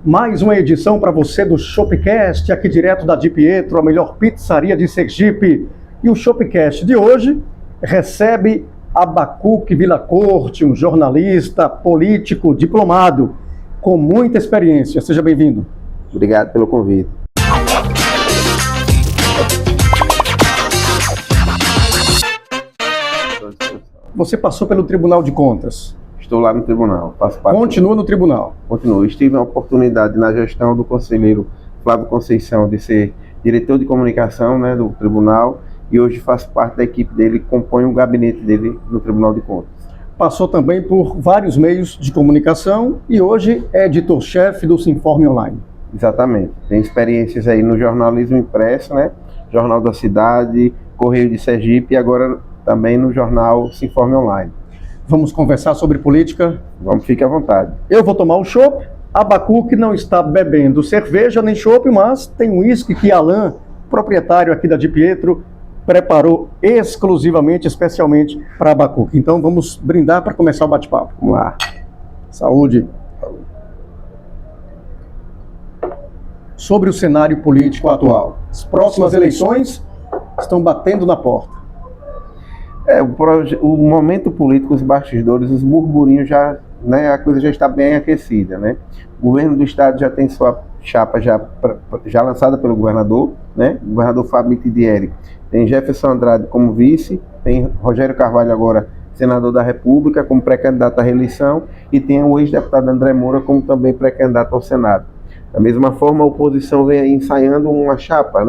Mais uma edição para você do Shopcast, aqui direto da Di Pietro, a melhor pizzaria de Sergipe. E o Shopcast de hoje recebe Abacuque Villacorte, um jornalista, político, diplomado, com muita experiência. Seja bem-vindo. Obrigado pelo convite. Você passou pelo Tribunal de Contas. Estou lá no tribunal. Faço parte. Continua no tribunal. Continuo. Estive a oportunidade na gestão do conselheiro Flávio Conceição de ser diretor de comunicação, do tribunal, e hoje faço parte da equipe dele, compõe o gabinete dele no Tribunal de Contas. Passou também por vários meios de comunicação e hoje é editor-chefe do Sinforme Online. Exatamente. Tem experiências aí no jornalismo impresso, Jornal da Cidade, Correio de Sergipe e agora também no jornal Sinforme Online. Vamos conversar sobre política? Vamos, fique à vontade. Eu vou tomar o chopp. Abacuque não está bebendo cerveja nem chopp, mas tem um uísque que Alain, proprietário aqui da Di Pietro, preparou exclusivamente, especialmente para Abacuque. Então vamos brindar para começar o bate-papo. Vamos lá. Saúde. Sobre o cenário político atual. As próximas eleições estão batendo na porta. O momento político, os bastidores, os burburinhos já, a coisa já está bem aquecida, O governo do estado já tem sua chapa já lançada pelo governador, O governador Fábio Mitidieri. Tem Jefferson Andrade como vice, tem Rogério Carvalho agora senador da República como pré-candidato à reeleição e tem o ex-deputado André Moura como também pré-candidato ao Senado. Da mesma forma, a oposição vem aí ensaiando uma chapa,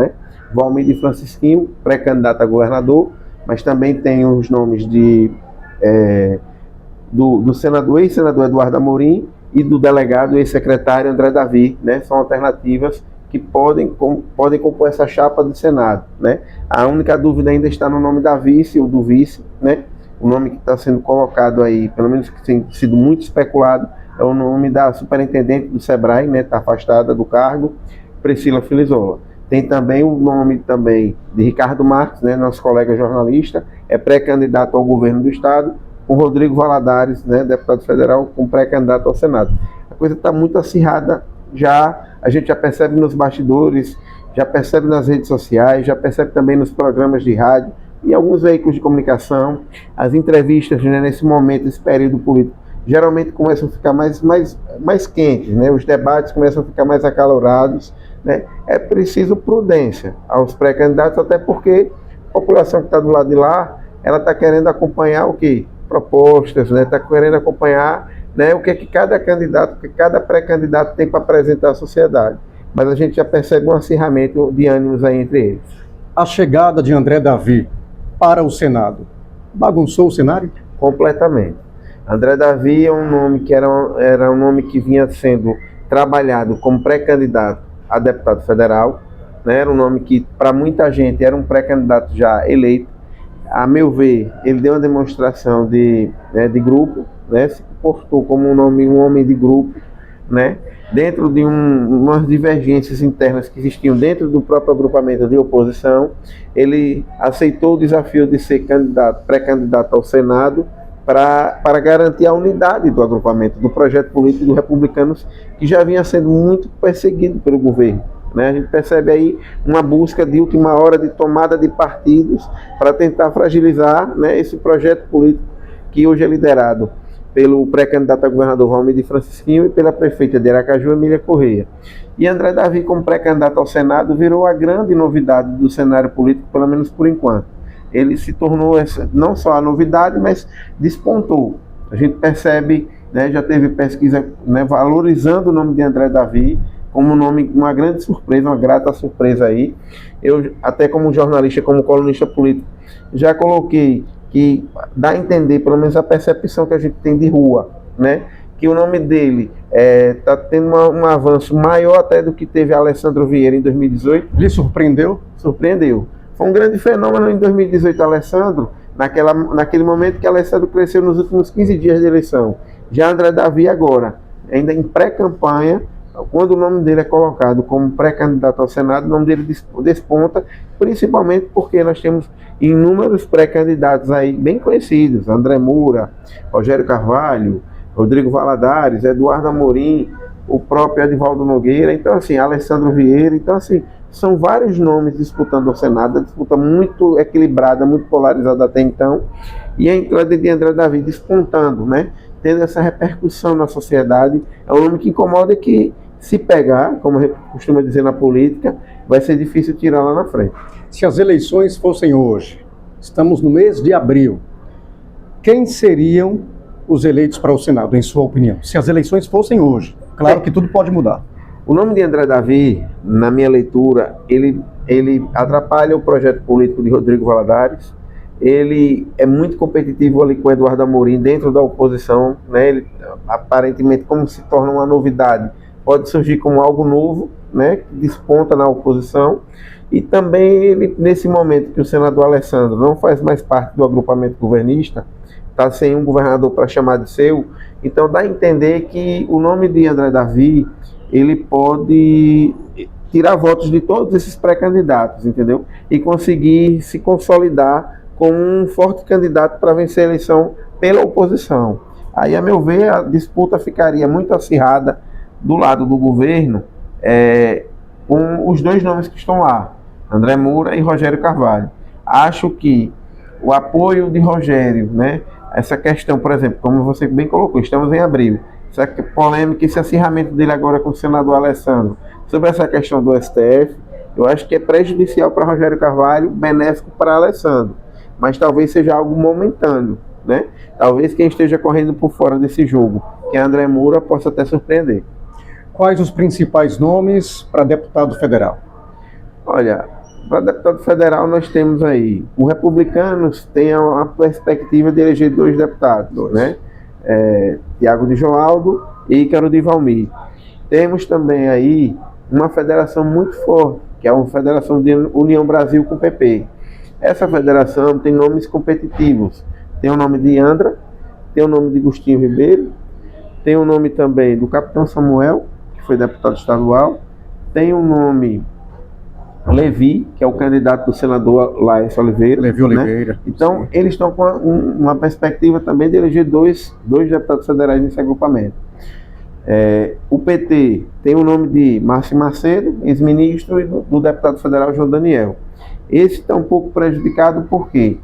Valmir de Francisquinho, pré-candidato a governador, mas também tem os nomes do senador, ex-senador Eduardo Amorim e do delegado ex-secretário André Davi, São alternativas que podem compor essa chapa do Senado, A única dúvida ainda está no nome da vice ou do vice, O nome que está sendo colocado aí, pelo menos que tem sido muito especulado, é o nome da superintendente do Sebrae, está afastada do cargo, Priscila Filizola. Tem também o nome de Ricardo Marques, nosso colega jornalista, é pré-candidato ao governo do estado, o Rodrigo Valadares, deputado federal, como pré-candidato ao Senado. A coisa está muito acirrada a gente já percebe nos bastidores, já percebe nas redes sociais, já percebe também nos programas de rádio e alguns veículos de comunicação. As entrevistas, nesse momento, nesse período político, geralmente começam a ficar mais quentes, Os debates começam a ficar mais acalorados, É preciso prudência aos pré-candidatos, até porque a população que está do lado de lá, ela está querendo acompanhar o quê? Propostas, está querendo acompanhar o que cada candidato, o que cada pré-candidato tem para apresentar à sociedade. Mas a gente já percebe um acirramento de ânimos aí entre eles. A chegada de André Davi para o Senado bagunçou o cenário? Completamente. André Davi é um nome que era um nome que vinha sendo trabalhado como pré-candidato a deputado federal, Era um nome que para muita gente era um pré-candidato já eleito. A meu ver, ele deu uma demonstração de grupo, se postou como um homem de grupo, dentro de umas divergências internas que existiam dentro do próprio agrupamento de oposição. Ele aceitou o desafio de ser pré-candidato ao Senado para garantir a unidade do agrupamento, do projeto político dos republicanos, que já vinha sendo muito perseguido pelo governo. A gente percebe aí uma busca de última hora de tomada de partidos para tentar fragilizar esse projeto político que hoje é liderado pelo pré-candidato a governador Valmir de Francisquinho e pela prefeita de Aracaju, Emília Correia. E André Davi, como pré-candidato ao Senado, virou a grande novidade do cenário político, pelo menos por enquanto. Ele se tornou não só a novidade, mas despontou. A gente percebe, já teve pesquisa valorizando o nome de André Davi como um nome, uma grande surpresa, uma grata surpresa aí. Eu, até como jornalista, como colunista político, já coloquei que dá a entender, pelo menos a percepção que a gente tem de rua, que o nome dele está tendo um avanço maior até do que teve Alessandro Vieira em 2018. Lhe surpreendeu? Surpreendeu. Foi um grande fenômeno em 2018, Alessandro, naquele momento que Alessandro cresceu nos últimos 15 dias de eleição. Já André Davi agora, ainda em pré-campanha, quando o nome dele é colocado como pré-candidato ao Senado, o nome dele desponta, principalmente porque nós temos inúmeros pré-candidatos aí bem conhecidos, André Moura, Rogério Carvalho, Rodrigo Valadares, Eduardo Amorim, o próprio Edivaldo Nogueira, então assim, Alessandro Vieira, então assim, são vários nomes disputando o Senado, a disputa muito equilibrada, muito polarizada até então, e a entrada de André Davi despontando, né, tendo essa repercussão na sociedade. É um nome que incomoda e que, se pegar, como costuma dizer na política, vai ser difícil tirar lá na frente. Se as eleições fossem hoje, estamos no mês de abril, quem seriam os eleitos para o Senado, em sua opinião? Se as eleições fossem hoje, claro que tudo pode mudar. O nome de André Davi, na minha leitura, ele atrapalha o projeto político de Rodrigo Valadares. Ele é muito competitivo ali com Eduardo Amorim dentro da oposição, né? Ele, aparentemente, como se torna uma novidade, pode surgir como algo novo, né? Que desponta na oposição. E também ele, nesse momento que o senador Alessandro não faz mais parte do agrupamento governista, está sem um governador para chamar de seu, então dá a entender que o nome de André Davi, ele pode tirar votos de todos esses pré-candidatos, entendeu? E conseguir se consolidar como um forte candidato para vencer a eleição pela oposição. Aí, a meu ver, a disputa ficaria muito acirrada do lado do governo, com os dois nomes que estão lá, André Moura e Rogério Carvalho. Acho que o apoio de Rogério, né, essa questão, por exemplo, como você bem colocou, estamos em abril, essa polêmica, esse acirramento dele agora com o senador Alessandro, sobre essa questão do STF, eu acho que é prejudicial para Rogério Carvalho, benéfico para Alessandro, mas talvez seja algo momentâneo, né? Talvez quem esteja correndo por fora desse jogo, que é André Moura, possa até surpreender. Quais os principais nomes para deputado federal? Olha, para deputado federal nós temos aí, os republicanos têm a perspectiva de eleger 2 deputados, né? Tiago de Joaldo e Ícaro de Valmir. Temos também aí uma federação muito forte, que é uma federação de União Brasil com o PP. Essa federação tem nomes competitivos. Tem o nome de Andra, tem o nome de Agostinho Ribeiro, tem o nome também do Capitão Samuel, que foi deputado estadual, tem o nome Levi, que é o candidato do senador Laércio Oliveira. Levi Oliveira. Né? Então, sim, eles estão com uma perspectiva também de eleger dois deputados federais nesse agrupamento. O PT tem o nome de Márcio Macedo, ex-ministro, e do deputado federal João Daniel. Esse está um pouco prejudicado porque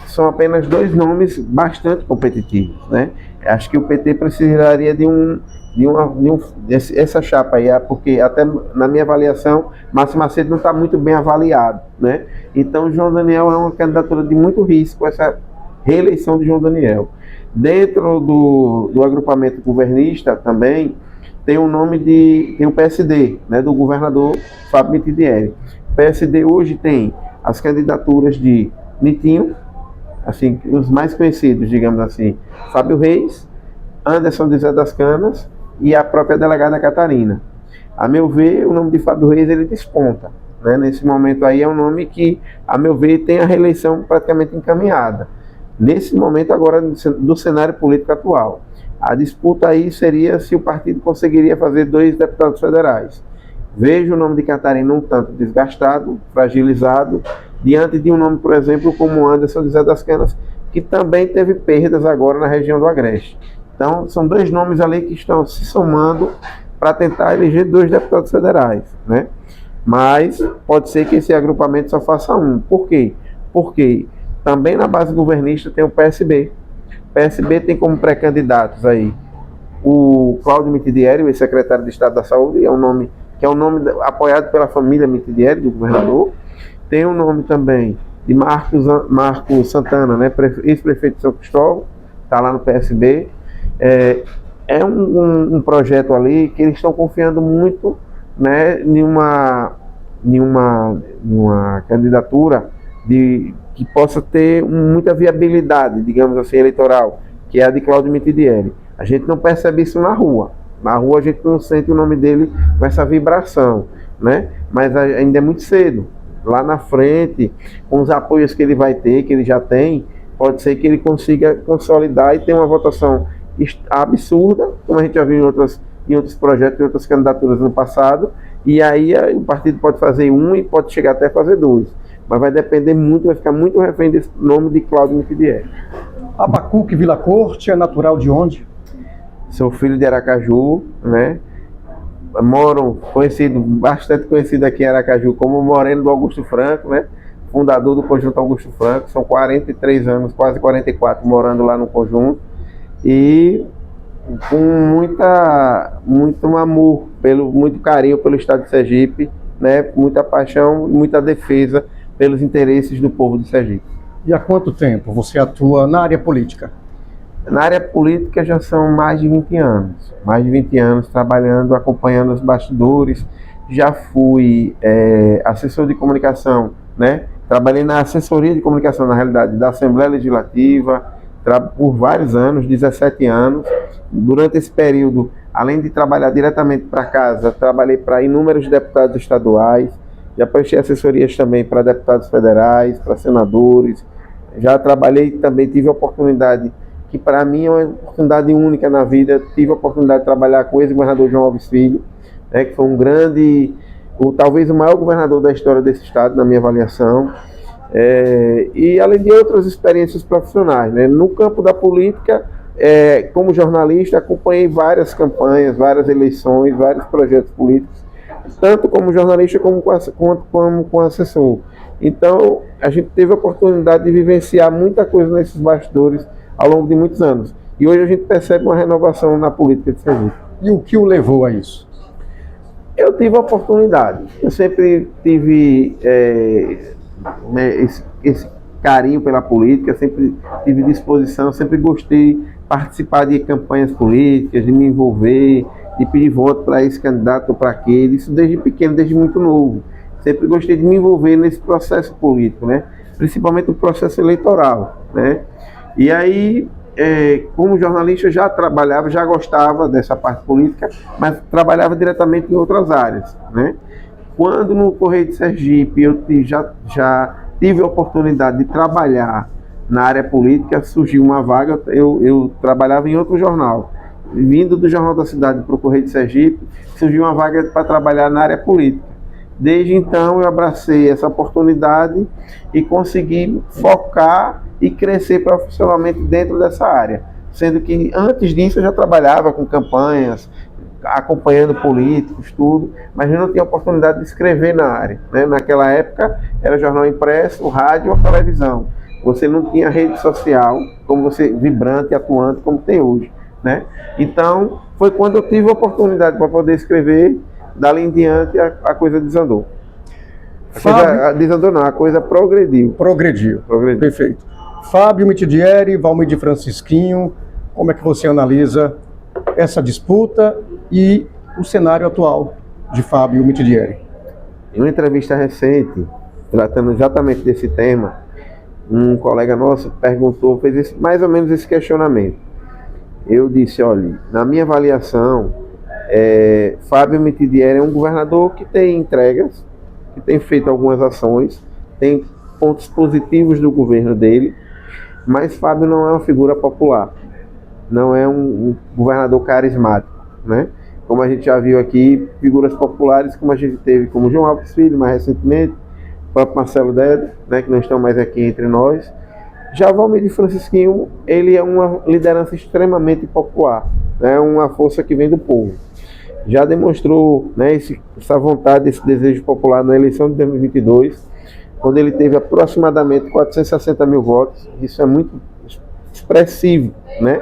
são apenas 2 nomes bastante competitivos, né? Acho que o PT precisaria essa chapa aí, porque até na minha avaliação, Márcio Macedo não está muito bem avaliado, né? Então, João Daniel é uma candidatura de muito risco, essa reeleição de João Daniel. Dentro do agrupamento governista também tem o nome tem o PSD, né, do governador Fábio Mitidieri. O PSD hoje tem as candidaturas de Nitinho, assim, os mais conhecidos, digamos assim, Fábio Reis, Anderson de Zé das Canas e a própria delegada Catarina. A meu ver, o nome de Fábio Reis, ele desponta, né? Nesse momento aí é um nome que, a meu ver, tem a reeleição praticamente encaminhada. Nesse momento agora do cenário político atual, a disputa aí seria se o partido conseguiria fazer 2 deputados federais. Vejo o nome de Catarina um tanto desgastado, fragilizado, diante de um nome, por exemplo, como Anderson de Zé das Canas, que também teve perdas agora na região do Agreste. Então, são 2 nomes ali que estão se somando para tentar eleger 2 deputados federais, né? Mas pode ser que esse agrupamento só faça um. Por quê? Porque também na base governista tem o PSB. O PSB tem como pré-candidatos aí o Cláudio Mitidieri, o ex-secretário de Estado da Saúde, que é um nome apoiado pela família Mitidieri, do governador. Tem o nome também de Marcos Santana, né, ex-prefeito de São Cristóvão, está lá no PSB. É um projeto ali que eles estão confiando muito, né, em uma candidatura que possa ter muita viabilidade, digamos assim, eleitoral, que é a de Cláudio Mitidieri. A gente não percebe isso na rua. Na rua a gente não sente o nome dele com essa vibração, né? Mas ainda é muito cedo. Lá na frente, com os apoios que ele vai ter, que ele já tem, pode ser que ele consiga consolidar e ter uma votação absurda, como a gente já viu em outros projetos, em outras candidaturas no passado, e aí o partido pode fazer 1 e pode chegar até fazer 2. Mas vai depender muito, vai ficar muito refém desse nome de Cláudio Mitidieri. Abacuque Vila Corte é natural de onde? Sou filho de Aracaju, né? moro bastante conhecido aqui em Aracaju como Moreno do Augusto Franco, né? Fundador do Conjunto Augusto Franco, são 43 anos, quase 44, morando lá no conjunto, e com muito amor, muito carinho pelo Estado de Sergipe, né? Muita paixão e muita defesa pelos interesses do povo de Sergipe. E há quanto tempo você atua na área política? Na área política já são mais de 20 anos trabalhando, acompanhando os bastidores. Já fui assessor de comunicação, né? Trabalhei na assessoria de comunicação, na realidade, da Assembleia Legislativa por vários anos, 17 anos. Durante esse período, além de trabalhar diretamente para casa, trabalhei para inúmeros deputados estaduais, já prestei assessorias também para deputados federais, para senadores. Já trabalhei também, tive a oportunidade, que para mim é uma oportunidade única na vida, tive a oportunidade de trabalhar com o ex-governador João Alves Filho, né, que foi um grande, talvez o maior governador da história desse estado, na minha avaliação, e além de outras experiências profissionais, né. No campo da política, como jornalista, acompanhei várias campanhas, várias eleições, vários projetos políticos, tanto como jornalista como com assessor. Então, a gente teve a oportunidade de vivenciar muita coisa nesses bastidores ao longo de muitos anos. E hoje a gente percebe uma renovação na política de Sergipe. E o que o levou a isso? Eu tive a oportunidade. Eu sempre tive esse carinho pela política, sempre tive disposição, sempre gostei de participar de campanhas políticas, de me envolver, de pedir voto para esse candidato ou para aquele. Isso desde pequeno, desde muito novo. Sempre gostei de me envolver nesse processo político, né? Principalmente o processo eleitoral, né? E aí, como jornalista, já trabalhava, já gostava dessa parte política, mas trabalhava diretamente em outras áreas, né? Quando no Correio de Sergipe eu já tive a oportunidade de trabalhar na área política, surgiu uma vaga, eu trabalhava em outro jornal. Vindo do Jornal da Cidade para o Correio de Sergipe, surgiu uma vaga para trabalhar na área política. Desde então eu abracei essa oportunidade e consegui focar e crescer profissionalmente dentro dessa área. Sendo que antes disso eu já trabalhava com campanhas, acompanhando políticos, tudo, mas eu não tinha oportunidade de escrever na área, né? Naquela época era jornal impresso, rádio ou televisão. Você não tinha rede social como você, vibrante, atuante como tem hoje, né? Então foi quando eu tive a oportunidade para poder escrever. Dali em diante a coisa desandou. A coisa progrediu. Progrediu. Perfeito. Fábio Mitidieri, Valmir Francisquinho, como é que você analisa essa disputa e o cenário atual de Fábio Mitidieri? Em uma entrevista recente, tratando exatamente desse tema, um colega nosso fez mais ou menos esse questionamento. Eu disse, olha, na minha avaliação, Fábio Mitidieri é um governador que tem entregas, que tem feito algumas ações, tem pontos positivos do governo dele, mas Fábio não é uma figura popular, não é um governador carismático, né? Como a gente já viu aqui, figuras populares como a gente teve, como João Alves Filho, mais recentemente, o próprio Marcelo Dedo, né, que não estão mais aqui entre nós. Já Valmir Francisquinho, ele é uma liderança extremamente popular, né, uma força que vem do povo. Já demonstrou, né, essa vontade, esse desejo popular na eleição de 2022, quando ele teve aproximadamente 460 mil votos. Isso é muito expressivo, né?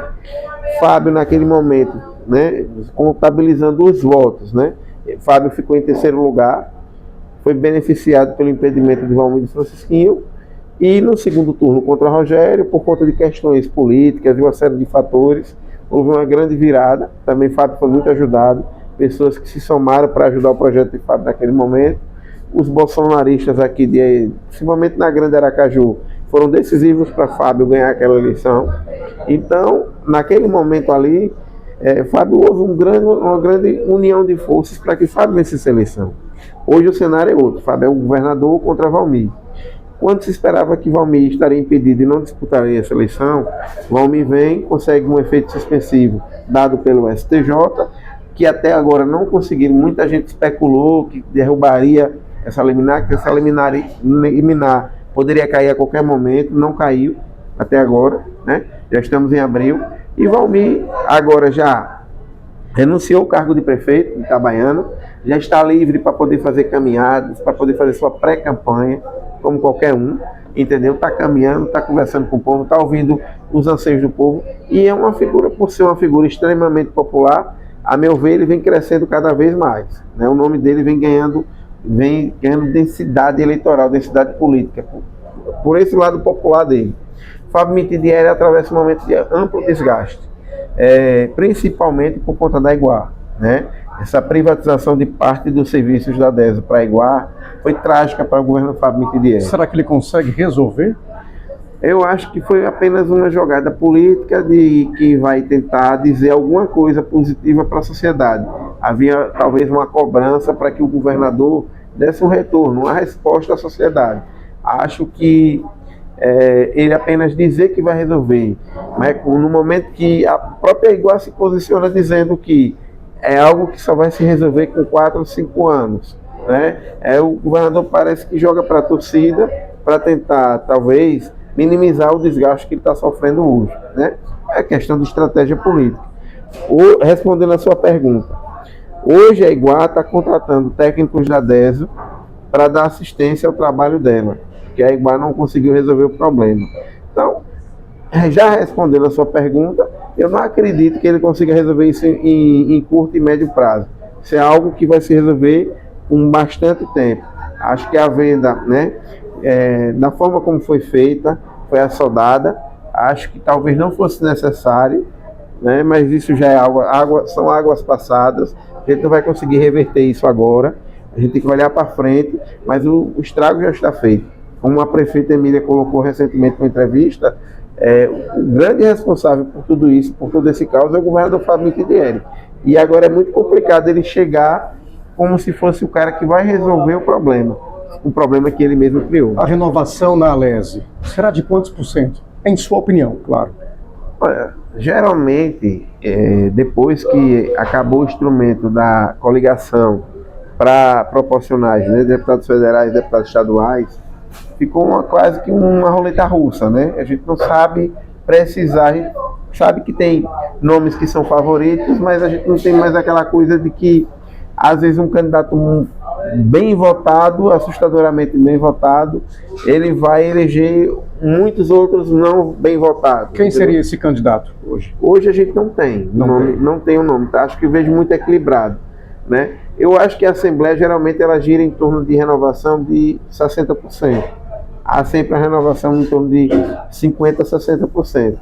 Fábio, naquele momento, né, contabilizando os votos, né? Fábio ficou em terceiro lugar, foi beneficiado pelo impedimento de Valmir Francisquinho, e no segundo turno contra Rogério, por conta de questões políticas e uma série de fatores, houve uma grande virada. Também Fábio foi muito ajudado, pessoas que se somaram para ajudar o projeto de Fábio naquele momento. Os bolsonaristas aqui, principalmente na Grande Aracaju, foram decisivos para Fábio ganhar aquela eleição. Então, naquele momento ali, Fábio, houve uma grande união de forças para que Fábio vencesse a eleição. Hoje o cenário é outro. Fábio é um governador contra Valmir. Quando se esperava que Valmir estaria impedido e não disputaria essa eleição, Valmir vem, consegue um efeito suspensivo dado pelo STJ, que até agora não conseguiram. Muita gente especulou que derrubaria essa liminar, que essa liminar poderia cair a qualquer momento, não caiu até agora, né? Já estamos em abril, e Valmir agora já renunciou ao cargo de prefeito de Itabaiana, já está livre para poder fazer caminhadas, para poder fazer sua pré-campanha, como qualquer um, entendeu? Está caminhando, está conversando com o povo, está ouvindo os anseios do povo, e é uma figura, por ser uma figura extremamente popular, a meu ver, ele vem crescendo cada vez mais, né? O nome dele vem ganhando densidade eleitoral, densidade política, por esse lado popular dele. Fábio Mitidieri atravessa um momento de amplo desgaste, principalmente por conta da Aiguar, né? Essa privatização de parte dos serviços da DESO para a Aiguar foi trágica para o governo Fábio Mitidieri. Será que ele consegue resolver? Eu acho que foi apenas uma jogada política que vai tentar dizer alguma coisa positiva para a sociedade. Havia talvez uma cobrança para que o governador desse um retorno, uma resposta à sociedade. Acho que ele apenas dizer que vai resolver, mas no momento que a própria Aiguar se posiciona dizendo que é algo que só vai se resolver com 4 ou 5 anos, né? O governador parece que joga para a torcida para tentar, talvez, minimizar o desgaste que ele está sofrendo hoje, né? É questão de estratégia política. Respondendo a sua pergunta, hoje a Aiguar está contratando técnicos da DESO para dar assistência ao trabalho dela, que a Aiguar não conseguiu resolver o problema. Então, já respondendo a sua pergunta, eu não acredito que ele consiga resolver isso em curto e médio prazo. Isso é algo que vai se resolver com bastante tempo. Acho que a venda, né, da forma como foi feita, foi assodada. Acho que talvez não fosse necessário, né, mas isso já é são águas passadas. A gente não vai conseguir reverter isso agora. A gente tem que olhar para frente, mas o estrago já está feito. Como a prefeita Emília colocou recentemente em uma entrevista, o grande responsável por tudo isso, por todo esse caos, é o governador Fábio Mitidieri. E agora é muito complicado ele chegar como se fosse o cara que vai resolver o problema que ele mesmo criou. A renovação na Alesi será de quantos por cento? Em sua opinião, claro. Olha, geralmente, depois que acabou o instrumento da coligação para proporcionais, né, deputados federais e deputados estaduais, ficou quase que uma roleta russa, né? A gente não sabe precisar, a gente sabe que tem nomes que são favoritos, mas a gente não tem mais aquela coisa de que, às vezes, um candidato bem votado, assustadoramente bem votado, ele vai eleger muitos outros não bem votados. Quem seria esse candidato hoje? Hoje a gente não tem, não tem o nome, tá? Acho que eu vejo muito equilibrado, né? Eu acho que a Assembleia, geralmente, ela gira em torno de renovação de 60%. Há sempre a renovação em torno de 50% a 60%.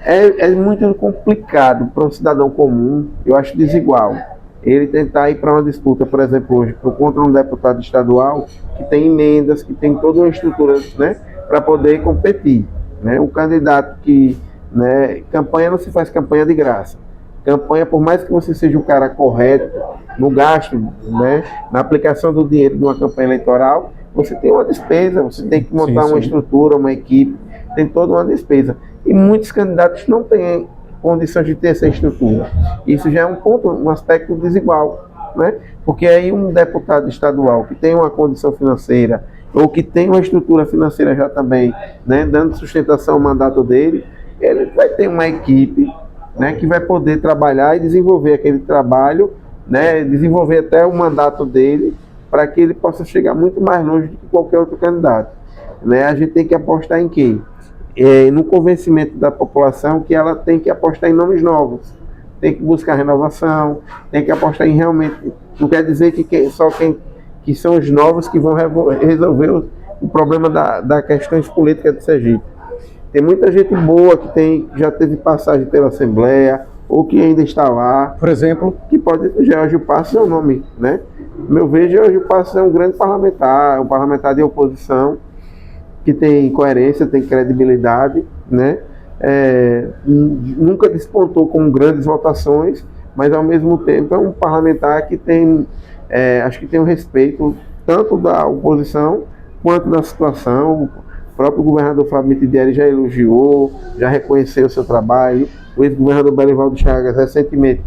É muito complicado para um cidadão comum, eu acho desigual, ele tentar ir para uma disputa, por exemplo, hoje, contra um deputado estadual que tem emendas, que tem toda uma estrutura, né, para poder competir, né? Um candidato que, né, campanha não se faz campanha de graça. Campanha, por mais que você seja um cara correto no gasto, né, na aplicação do dinheiro de uma campanha eleitoral, você tem uma despesa, você tem que montar uma estrutura, uma equipe, tem toda uma despesa. E muitos candidatos não têm condições de ter essa estrutura. Isso já é um ponto, um aspecto desigual, né? Porque aí um deputado estadual que tem uma condição financeira ou que tem uma estrutura financeira já também, né, dando sustentação ao mandato dele, ele vai ter uma equipe, né, que vai poder trabalhar e desenvolver aquele trabalho, né, desenvolver até o mandato dele, para que ele possa chegar muito mais longe do que qualquer outro candidato, né? A gente tem que apostar em quê? No convencimento da população que ela tem que apostar em nomes novos, tem que buscar renovação, tem que apostar em realmente, não quer dizer que só que são os novos que vão resolver o problema das questões políticas de Sergipe. Tem muita gente boa que já teve passagem pela Assembleia, ou que ainda está lá. Por exemplo? Que pode... Geórgio Passos é o nome, né? Meu ver, Geórgio Passos é um grande parlamentar, um parlamentar de oposição, que tem coerência, tem credibilidade, né? Nunca despontou com grandes votações, mas ao mesmo tempo é um parlamentar que tem, acho que tem um respeito tanto da oposição quanto da situação. O próprio governador Fábio Mitidieri já elogiou, já reconheceu o seu trabalho. O ex-governador Belivaldo Chagas recentemente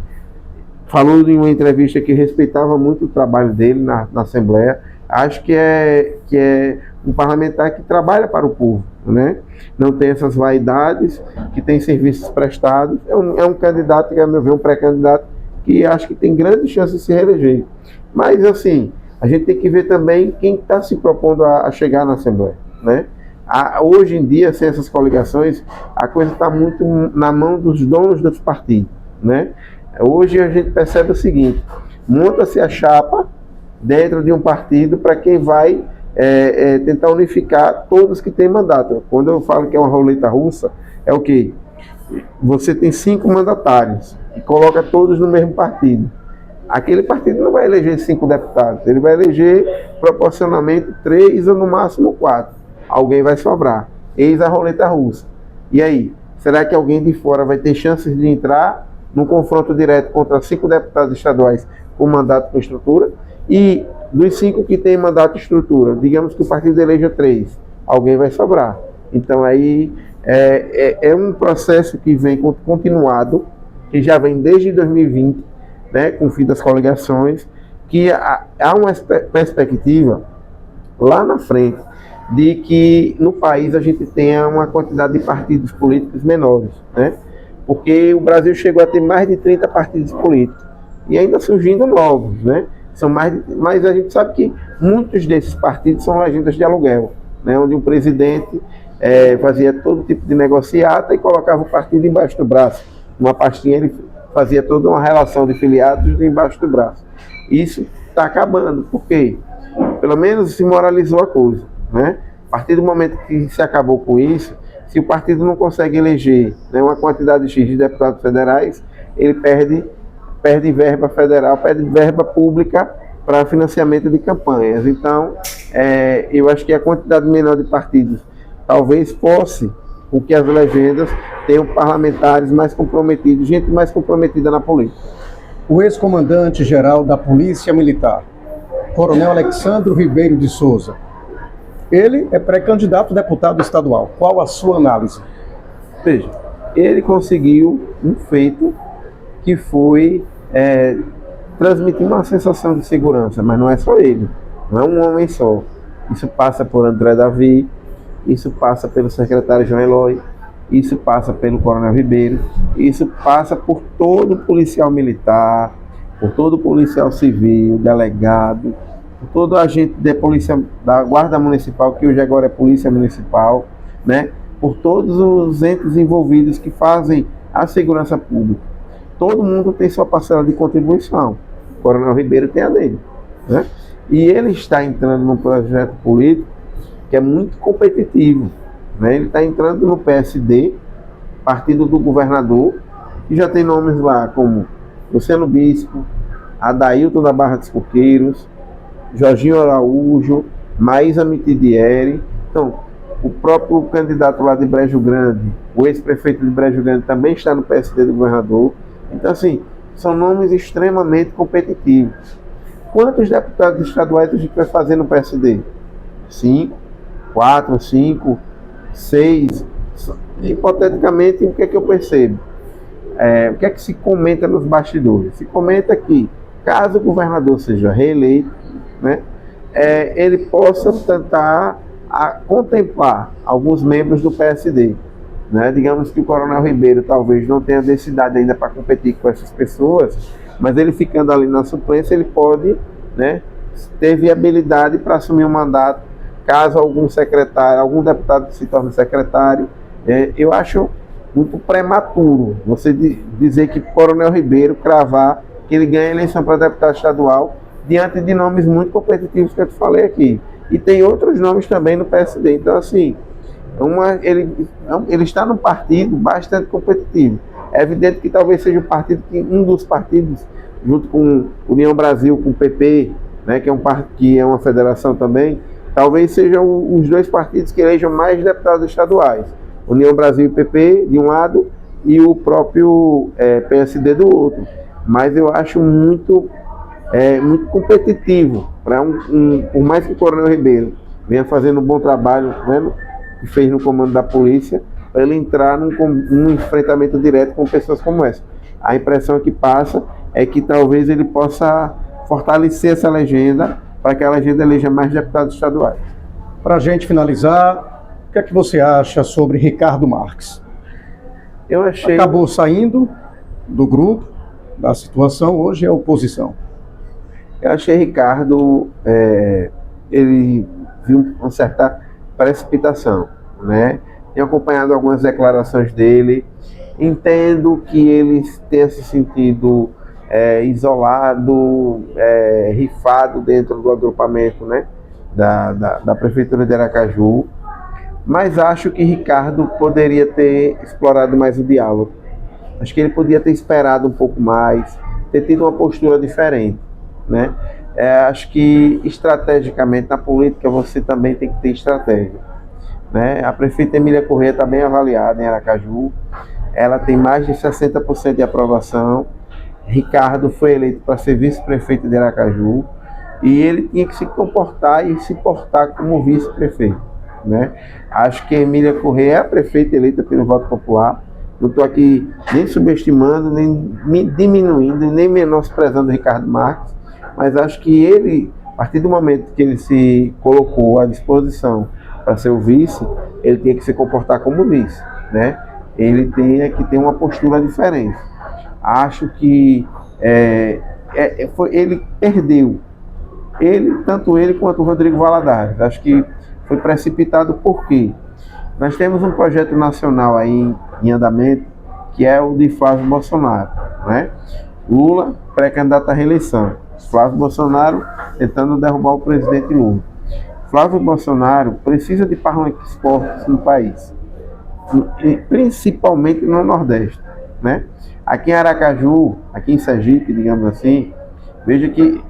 falou em uma entrevista que respeitava muito o trabalho dele na Assembleia. Acho que é um parlamentar que trabalha para o povo, né? Não tem essas vaidades, que tem serviços prestados. É um candidato que, a meu ver, um pré-candidato que acho que tem grandes chances de se reeleger. Mas, assim, a gente tem que ver também quem está se propondo a chegar na Assembleia, né? Hoje em dia, sem essas coligações, a coisa está muito na mão dos donos dos partidos, né? Hoje a gente percebe o seguinte: monta-se a chapa dentro de um partido para quem vai tentar unificar todos que têm mandato. Quando eu falo que é uma roleta russa, é o quê? Você tem 5 mandatários e coloca todos no mesmo partido. Aquele partido não vai eleger 5 deputados, ele vai eleger proporcionalmente 3 ou no máximo 4. Alguém vai sobrar. Eis a roleta russa. E aí, será que alguém de fora vai ter chances de entrar num confronto direto contra 5 deputados estaduais com mandato com estrutura? E dos 5 que têm mandato e estrutura, digamos que o partido eleja 3, alguém vai sobrar. Então aí é um processo que vem continuado, que já vem desde 2020, né, com o fim das coligações, que há uma perspectiva lá na frente de que no país a gente tenha uma quantidade de partidos políticos menores, né? Porque o Brasil chegou a ter mais de 30 partidos políticos e ainda surgindo novos, né? Mas a gente sabe que muitos desses partidos são legendas de aluguel, né? Onde o presidente fazia todo tipo de negociata e colocava o partido embaixo do braço. Uma pastinha, ele fazia toda uma relação de filiados embaixo do braço. Isso está acabando, porque pelo menos se moralizou a coisa, né? A partir do momento que se acabou com isso, se o partido não consegue eleger, né, uma quantidade X de deputados federais, ele perde verba federal, perde verba pública para financiamento de campanhas. Então, eu acho que a quantidade menor de partidos talvez fosse o que as legendas tenham parlamentares mais comprometidos, gente mais comprometida na política. O ex-comandante-geral da Polícia Militar, Coronel Alexandro Ribeiro de Souza, ele é pré-candidato a deputado estadual. Qual a sua análise? Veja, ele conseguiu um feito que foi transmitir uma sensação de segurança, mas não é só ele, não é um homem só. Isso passa por André Davi, isso passa pelo secretário João Eloy, isso passa pelo Coronel Ribeiro, isso passa por todo policial militar, por todo policial civil, delegado, por todo agente de polícia da Guarda Municipal, que hoje agora é Polícia Municipal, né? Por todos os entes envolvidos que fazem a segurança pública. Todo mundo tem sua parcela de contribuição. O Coronel Ribeiro tem a dele, né? E ele está entrando num projeto político que é muito competitivo, né? Ele está entrando no PSD, partido do governador, que já tem nomes lá como Luciano Bispo, Adailton da Barra dos Coqueiros, Jorginho Araújo, Maísa Mitidieri. Então, o próprio candidato lá de Brejo Grande, o ex-prefeito de Brejo Grande, também está no PSD do governador. Então, assim, são nomes extremamente competitivos. Quantos deputados estaduais a gente vai fazer no PSD? 5, 4, 5, 6. Hipoteticamente, o que é que eu percebo? O que é que se comenta nos bastidores? Se comenta que, caso o governador seja reeleito, né, ele possa tentar contemplar alguns membros do PSD, né? Digamos que o Coronel Ribeiro talvez não tenha densidade ainda para competir com essas pessoas, mas ele ficando ali na suplência, ele pode, né, ter viabilidade para assumir um mandato, caso algum secretário, algum deputado se torne secretário. Eu acho muito prematuro você dizer que Coronel Ribeiro cravar que ele ganha a eleição para deputado estadual diante de nomes muito competitivos que eu te falei aqui. E tem outros nomes também no PSD. Então, assim, ele está num partido bastante competitivo. É evidente que talvez seja um dos partidos, junto com União Brasil, com o PP, né, que é uma federação também, talvez sejam os dois partidos que elejam mais deputados estaduais. União Brasil e PP de um lado e o próprio PSD do outro. Mas eu acho muito competitivo, por mais que o Coronel Ribeiro venha fazendo um bom trabalho, né, que fez no comando da polícia, para ele entrar num enfrentamento direto com pessoas como essa. A impressão que passa é que talvez ele possa fortalecer essa legenda, para que a legenda eleja mais deputados estaduais. Para a gente finalizar, o que é que você acha sobre Ricardo Marques? Eu achei... Acabou saindo do grupo, da situação hoje é a oposição. Eu achei Ricardo, ele viu uma certa precipitação, né? Tenho acompanhado algumas declarações dele, entendo que ele tenha se sentido isolado, rifado dentro do agrupamento, né, da Prefeitura de Aracaju, mas acho que Ricardo poderia ter explorado mais o diálogo. Acho que ele podia ter esperado um pouco mais, ter tido uma postura diferente, né? Acho que estrategicamente na política você também tem que ter estratégia, né? A prefeita Emília Corrêa está bem avaliada em Aracaju, ela tem mais de 60% de aprovação. Ricardo foi eleito para ser vice-prefeito de Aracaju e ele tinha que se comportar e se portar como vice-prefeito, né? Acho que Emília Corrêa é a prefeita eleita pelo voto popular. Não estou aqui nem subestimando, nem diminuindo, nem menosprezando o Ricardo Marques, mas acho que ele, a partir do momento que ele se colocou à disposição para ser o vice, ele tinha que se comportar como vice, né? Ele tinha que ter uma postura diferente. Acho que ele perdeu, tanto ele quanto o Rodrigo Valadares. Acho que foi precipitado porque nós temos um projeto nacional aí em andamento, que é o de Flávio Bolsonaro, né? Lula, pré-candidato à reeleição. Flávio Bolsonaro tentando derrubar o presidente Lula. Flávio Bolsonaro precisa de palanques fortes no país, principalmente no Nordeste, né? Aqui em Aracaju, aqui em Sergipe, digamos assim, veja que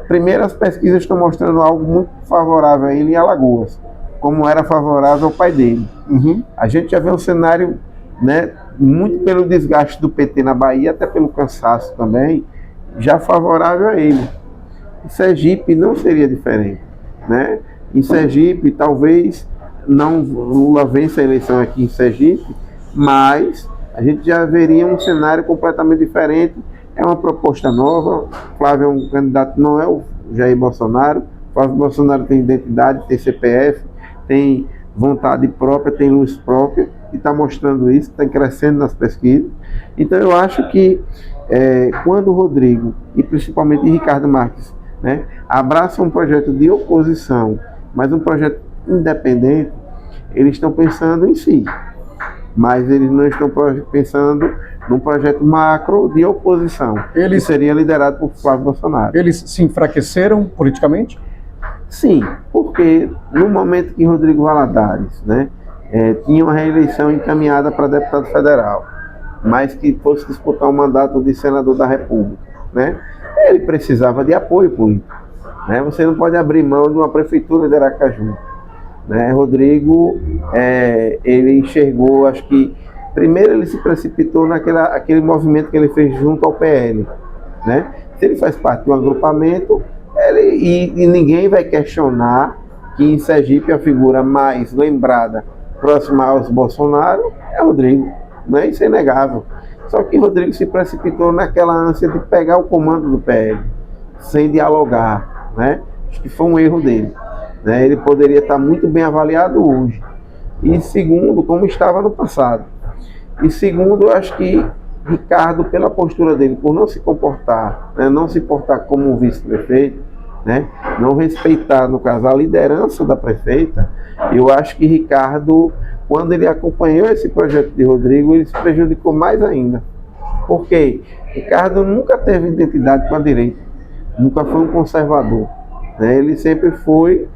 primeiro as pesquisas estão mostrando algo muito favorável a ele em Alagoas, como era favorável ao pai dele. A gente já vê um cenário, né, muito pelo desgaste do PT na Bahia, até pelo cansaço também, já favorável a ele. Em Sergipe não seria diferente, né? Em Sergipe, talvez não Lula vença a eleição aqui em Sergipe, mas a gente já veria um cenário completamente diferente. É uma proposta nova. Flávio é um candidato, não é o Jair Bolsonaro. Flávio Bolsonaro tem identidade, tem CPF, tem vontade própria, tem luz própria, e está mostrando isso, está crescendo nas pesquisas. Então eu acho que quando o Rodrigo, e principalmente Ricardo Marques, né, abraçam um projeto de oposição, mas um projeto independente, eles estão pensando em si, mas eles não estão pensando num projeto macro de oposição, que seria liderado por Flávio Bolsonaro. Eles se enfraqueceram politicamente? Sim, porque no momento que Rodrigo Valadares, né, tinha uma reeleição encaminhada para deputado federal, mas que fosse disputar um mandato de senador da República, né, ele precisava de apoio político, né? Você não pode abrir mão de uma prefeitura de Aracaju, né? Rodrigo, ele enxergou, acho que primeiro ele se precipitou naquele movimento que ele fez junto ao PL, né? Se ele faz parte de um agrupamento, e ninguém vai questionar que em Sergipe a figura mais lembrada, próxima aos Bolsonaro, é Rodrigo, né? Isso é inegável. Só que Rodrigo se precipitou naquela ânsia de pegar o comando do PL, sem dialogar, né? Acho que foi um erro dele, né? Ele poderia estar muito bem avaliado hoje. E segundo, como estava no passado. E segundo, eu acho que Ricardo, pela postura dele, por não se comportar, né, não se portar como um vice-prefeito, né, não respeitar, no caso, a liderança da prefeita, eu acho que Ricardo, quando ele acompanhou esse projeto de Rodrigo, ele se prejudicou mais ainda. Por quê? Ricardo nunca teve identidade com a direita, nunca foi um conservador, né? Ele sempre foi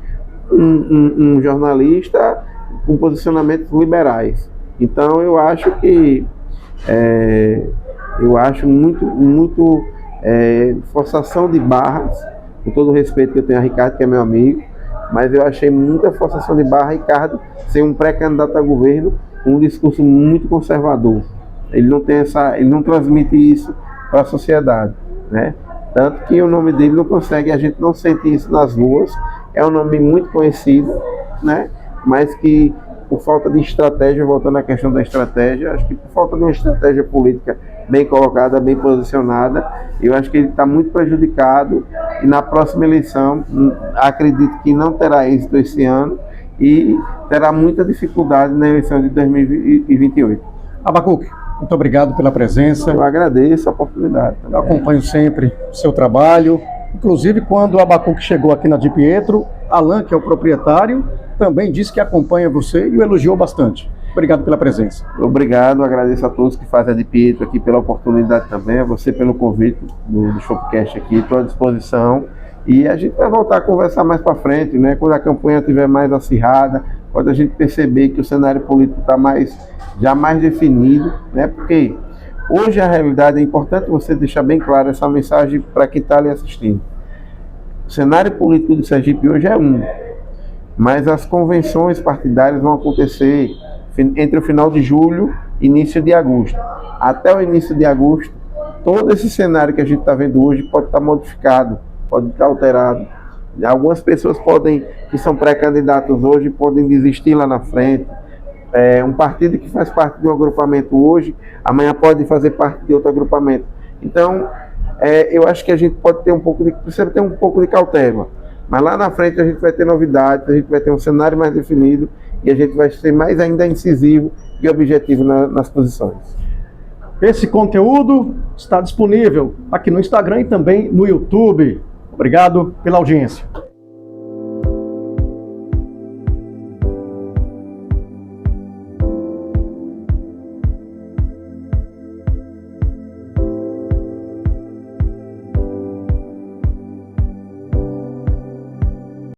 um jornalista com posicionamentos liberais. Então eu acho que muito forçação de barras, com todo o respeito que eu tenho a Ricardo, que é meu amigo, mas eu achei muita forçação de barra Ricardo ser um pré-candidato a governo com um discurso muito conservador. Ele não transmite isso para a sociedade, né? Tanto que o nome dele não consegue, a gente não sente isso nas ruas. É um nome muito conhecido, né? Mas que por falta de estratégia, voltando à questão da estratégia, acho que por falta de uma estratégia política bem colocada, bem posicionada, eu acho que ele está muito prejudicado, e na próxima eleição acredito que não terá êxito esse ano e terá muita dificuldade na eleição de 2028. Abacuque, Muito obrigado pela presença. Eu agradeço a oportunidade. Eu acompanho sempre o seu trabalho. Inclusive, quando o Abacuc chegou aqui na Di Pietro, Alan, que é o proprietário, também disse que acompanha você e o elogiou bastante. Obrigado pela presença. Obrigado, agradeço a todos que fazem a Di Pietro aqui pela oportunidade também, a você pelo convite do Shopcast aqui, estou à disposição. E a gente vai voltar a conversar mais para frente, né? Quando a campanha estiver mais acirrada, quando a gente perceber que o cenário político está já mais definido, né? Porque hoje a realidade é importante você deixar bem clara essa mensagem para quem está ali assistindo. O cenário político de Sergipe hoje é mas as convenções partidárias vão acontecer entre o final de julho e início de agosto. Até o início de agosto, todo esse cenário que a gente está vendo hoje pode estar modificado, pode estar alterado. Algumas pessoas que são pré-candidatos hoje, podem desistir lá na frente. Um partido que faz parte de um agrupamento hoje, amanhã pode fazer parte de outro agrupamento. Então, eu acho que a gente precisa ter um pouco de cautela. Mas lá na frente a gente vai ter novidades, a gente vai ter um cenário mais definido e a gente vai ser mais ainda incisivo e objetivo nas posições. Esse conteúdo está disponível aqui no Instagram e também no YouTube. Obrigado pela audiência.